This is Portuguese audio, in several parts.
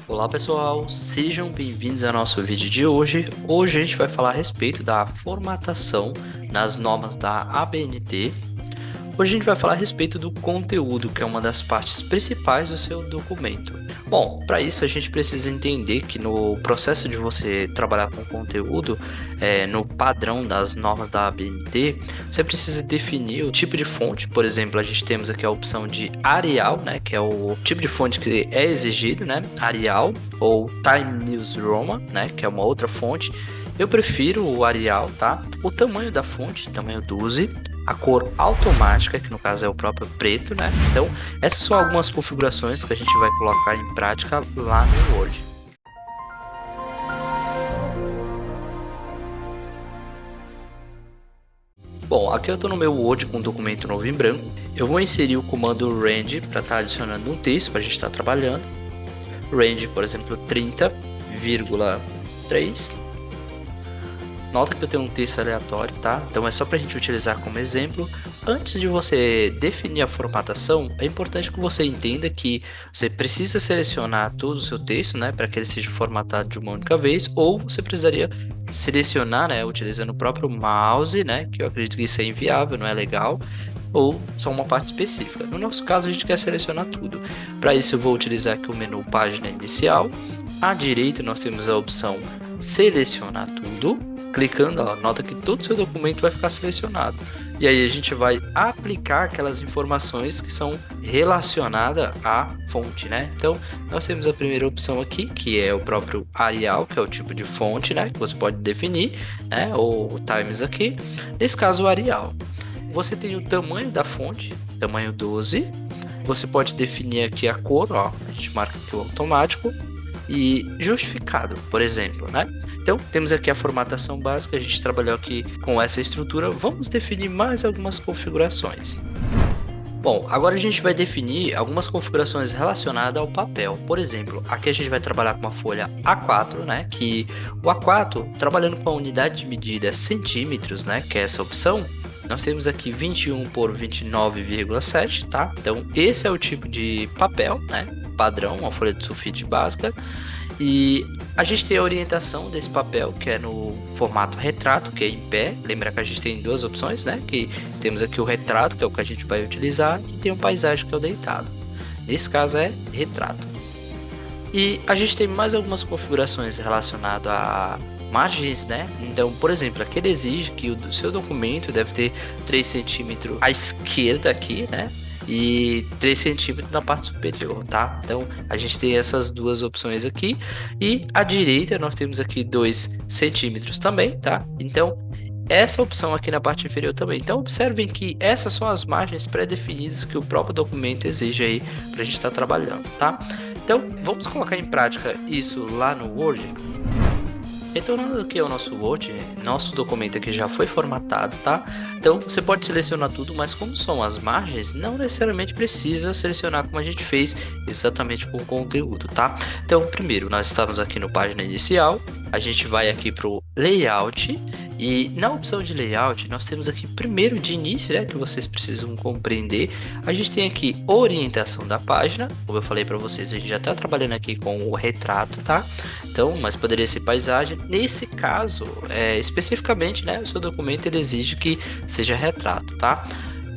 Olá pessoal, sejam bem-vindos ao nosso vídeo de hoje. Hoje a gente vai falar a respeito da formatação nas normas da ABNT. Hoje a gente vai falar a respeito do conteúdo, que é uma das partes principais do seu documento. Bom, para isso a gente precisa entender que no processo de você trabalhar com conteúdo, no padrão das normas da ABNT, você precisa definir o tipo de fonte. Por exemplo, a gente temos aqui a opção de Arial, né, que é o tipo de fonte que é exigido, né, Arial, ou Time News Roman, né, que é uma outra fonte. Eu prefiro o Arial, tá? O tamanho da fonte, tamanho 12, a cor automática, que no caso é o próprio preto, né? Então, essas são algumas configurações que a gente vai colocar em prática lá no Word. Bom, aqui eu estou no meu Word com um documento novo em branco. Eu vou inserir o comando range para estar adicionando um texto para a gente estar trabalhando. Range, por exemplo, 30,3. Nota que eu tenho um texto aleatório, tá? Então é só para a gente utilizar como exemplo. Antes de você definir a formatação, é importante que você entenda que você precisa selecionar todo o seu texto, né, para que ele seja formatado de uma única vez, ou você precisaria selecionar, né, utilizando o próprio mouse, né, que eu acredito que isso é inviável, não é legal, ou só uma parte específica. No nosso caso, a gente quer selecionar tudo. Para isso, eu vou utilizar aqui o menu Página Inicial. À direita, nós temos a opção Selecionar Tudo. Clicando, ó, nota que todo o seu documento vai ficar selecionado. E aí a gente vai aplicar aquelas informações que são relacionadas à fonte, né? Então, nós temos a primeira opção aqui, que é o próprio Arial, que é o tipo de fonte, né? Que você pode definir, né? Ou Times aqui. Nesse caso, o Arial. Você tem o tamanho da fonte, tamanho 12. Você pode definir aqui a cor, ó. A gente marca aqui o automático. E justificado, por exemplo, né? Então, temos aqui a formatação básica, a gente trabalhou aqui com essa estrutura, vamos definir mais algumas configurações. Bom, agora a gente vai definir algumas configurações relacionadas ao papel. Por exemplo, aqui a gente vai trabalhar com uma folha A4, né? Que o A4, trabalhando com a unidade de medida centímetros, né? Que é essa opção, nós temos aqui 21 por 29,7, tá? Então, esse é o tipo de papel, né? Padrão, uma folha de sulfite básica. E a gente tem a orientação desse papel, que é no formato retrato, que é em pé. Lembra que a gente tem duas opções, né? Que temos aqui o retrato, que é o que a gente vai utilizar, e tem o paisagem, que é o deitado. Nesse caso é retrato. E a gente tem mais algumas configurações relacionadas a margens, né? Então, por exemplo, aqui ele exige que o seu documento deve ter 3 centímetros à esquerda aqui, né? E 3 centímetros na parte superior, tá? Então, a gente tem essas duas opções aqui. E à direita, nós temos aqui 2 centímetros também, tá? Então, essa opção aqui na parte inferior também. Então, observem que essas são as margens pré-definidas que o próprio documento exige aí para a gente estar trabalhando, tá? Então, vamos colocar em prática isso lá no Word. Retornando aqui ao nosso Word, nosso documento aqui já foi formatado, tá? Então você pode selecionar tudo, mas como são as margens, não necessariamente precisa selecionar como a gente fez exatamente com o conteúdo, tá? Então primeiro nós estamos aqui no página inicial, a gente vai aqui para o layout e na opção de layout nós temos aqui primeiro de início, né, que vocês precisam compreender. A gente tem aqui orientação da página, como eu falei para vocês, a gente já está trabalhando aqui com o retrato, tá? Então, mas poderia ser paisagem. Nesse caso, especificamente, né, o seu documento ele exige que seja retrato, tá?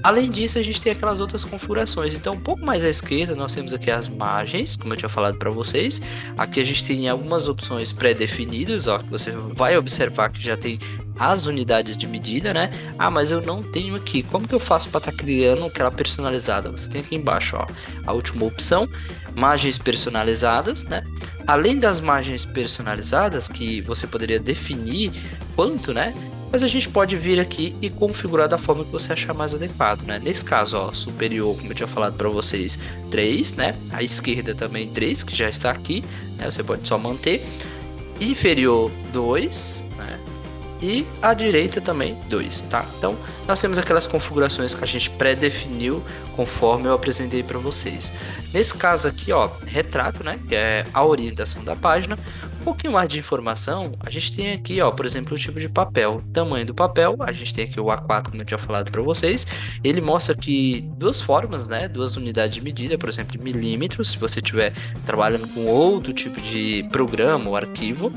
Além disso, a gente tem aquelas outras configurações. Então, um pouco mais à esquerda, nós temos aqui as margens, como eu tinha falado para vocês. Aqui a gente tem algumas opções pré-definidas, ó, que você vai observar que já tem as unidades de medida, né? Ah, mas eu não tenho aqui. Como que eu faço para estar criando aquela personalizada? Você tem aqui embaixo, ó, a última opção, margens personalizadas, né? Além das margens personalizadas, que você poderia definir quanto, né? Mas a gente pode vir aqui e configurar da forma que você achar mais adequado, né? Nesse caso, ó, superior, como eu tinha falado para vocês, 3, né? A esquerda também 3, que já está aqui, né? Você pode só manter. Inferior 2, né? e à direita também 2, tá? Então nós temos aquelas configurações que a gente pré-definiu conforme eu apresentei para vocês. Nesse caso aqui, ó, retrato, né, que é a orientação da página. Um pouquinho mais de informação, a gente tem aqui, ó, por exemplo, o tipo de papel, tamanho do papel, a gente tem aqui o A4, como eu tinha falado para vocês. Ele mostra aqui duas formas, né, duas unidades de medida, por exemplo, em milímetros, se você estiver trabalhando com outro tipo de programa ou arquivo,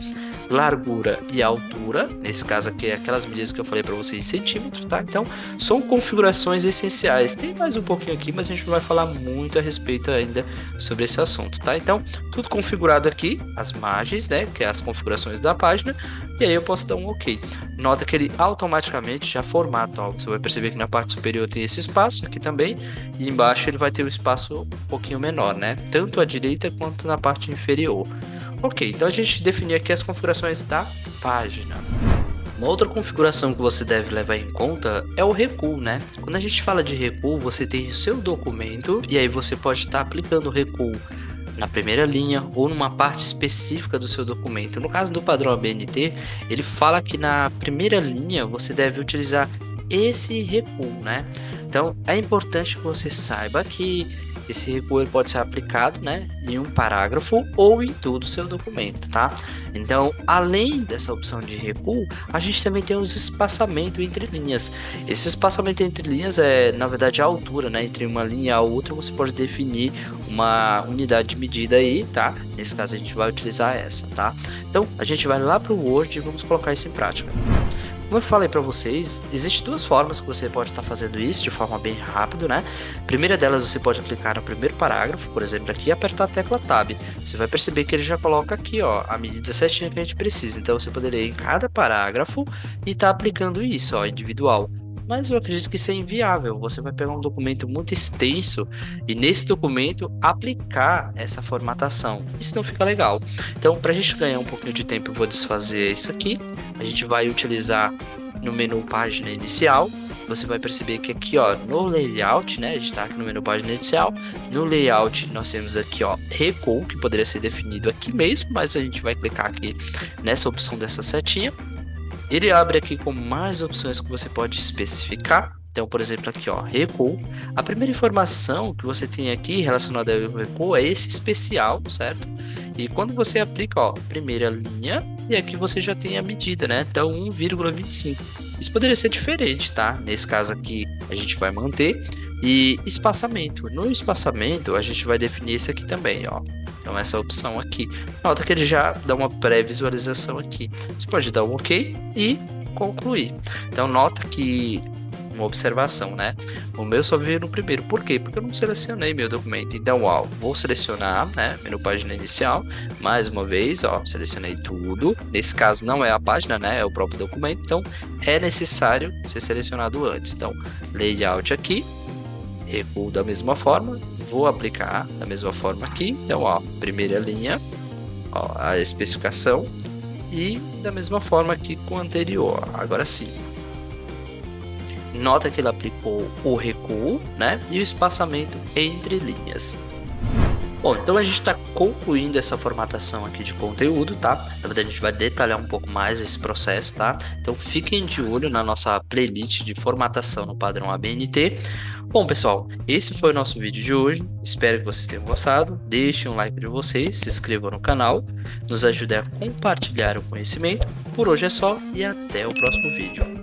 largura e altura, nesse caso aqui é aquelas medidas que eu falei para vocês em centímetros, tá? Então são configurações essenciais. Tem mais um pouquinho aqui, mas a gente não vai falar muito a respeito ainda sobre esse assunto, tá? Então tudo configurado aqui, as margens, né, que é as configurações da página, e aí eu posso dar um OK. Nota que ele automaticamente já formata, ó. Você vai perceber que na parte superior tem esse espaço aqui também, e embaixo ele vai ter um espaço um pouquinho menor, né? Tanto à direita quanto na parte inferior. Ok, então a gente definiu aqui as configurações da página. Uma outra configuração que você deve levar em conta é o recuo, né? Quando a gente fala de recuo, você tem o seu documento e aí você pode estar aplicando o recuo na primeira linha ou numa parte específica do seu documento. No caso do padrão ABNT, ele fala que na primeira linha você deve utilizar esse recuo, né? Então é importante que você saiba que esse recuo ele pode ser aplicado, né, em um parágrafo ou em todo o seu documento, tá? Então, além dessa opção de recuo, a gente também tem os espaçamentos entre linhas. Esse espaçamento entre linhas é, na verdade, a altura, né, entre uma linha e a outra. Você pode definir uma unidade de medida aí, tá? Nesse caso, a gente vai utilizar essa, tá? Então, a gente vai lá para o Word e vamos colocar isso em prática. Como eu falei para vocês, existem duas formas que você pode estar fazendo isso de forma bem rápida, né? A primeira delas, você pode clicar no primeiro parágrafo, por exemplo, aqui, e apertar a tecla Tab. Você vai perceber que ele já coloca aqui, ó, a medida certinha que a gente precisa. Então, você poderia ir em cada parágrafo e estar aplicando isso, ó, individual. Mas eu acredito que isso é inviável. Você vai pegar um documento muito extenso e nesse documento aplicar essa formatação. Isso não fica legal. Então, para a gente ganhar um pouquinho de tempo, eu vou desfazer isso aqui. A gente vai utilizar no menu página inicial. Você vai perceber que aqui, ó, no layout, né, a gente está aqui no menu página inicial. No layout nós temos aqui, ó, recuo, que poderia ser definido aqui mesmo, mas a gente vai clicar aqui nessa opção dessa setinha. Ele abre aqui com mais opções que você pode especificar. Então, por exemplo, aqui, ó, recuo. A primeira informação que você tem aqui relacionada ao recuo é esse especial, certo? E quando você aplica, ó, primeira linha, e aqui você já tem a medida, né? Então, 1,25. Isso poderia ser diferente, tá? Nesse caso aqui, a gente vai manter. E espaçamento. No espaçamento, a gente vai definir esse aqui também, ó. Então, essa opção aqui. Nota que ele já dá uma pré-visualização aqui. Você pode dar um OK e concluir. Então, nota que uma observação, né? O meu só veio no primeiro. Por quê? Porque eu não selecionei meu documento. Então, ó, vou selecionar, né? Menu página inicial. Mais uma vez, ó, selecionei tudo. Nesse caso, não é a página, né? É o próprio documento. Então, é necessário ser selecionado antes. Então, layout aqui. Recuo da mesma forma. Vou aplicar da mesma forma aqui. Então, ó, primeira linha, ó, a especificação e da mesma forma aqui com o anterior. Agora sim. Nota que ele aplicou o recuo, né, e o espaçamento entre linhas. Bom, então a gente está concluindo essa formatação aqui de conteúdo, tá? Na verdade, a gente vai detalhar um pouco mais esse processo, tá? Então fiquem de olho na nossa playlist de formatação no padrão ABNT. Bom, pessoal, esse foi o nosso vídeo de hoje. Espero que vocês tenham gostado. Deixem um like de vocês, se inscrevam no canal, nos ajudem a compartilhar o conhecimento. Por hoje é só e até o próximo vídeo.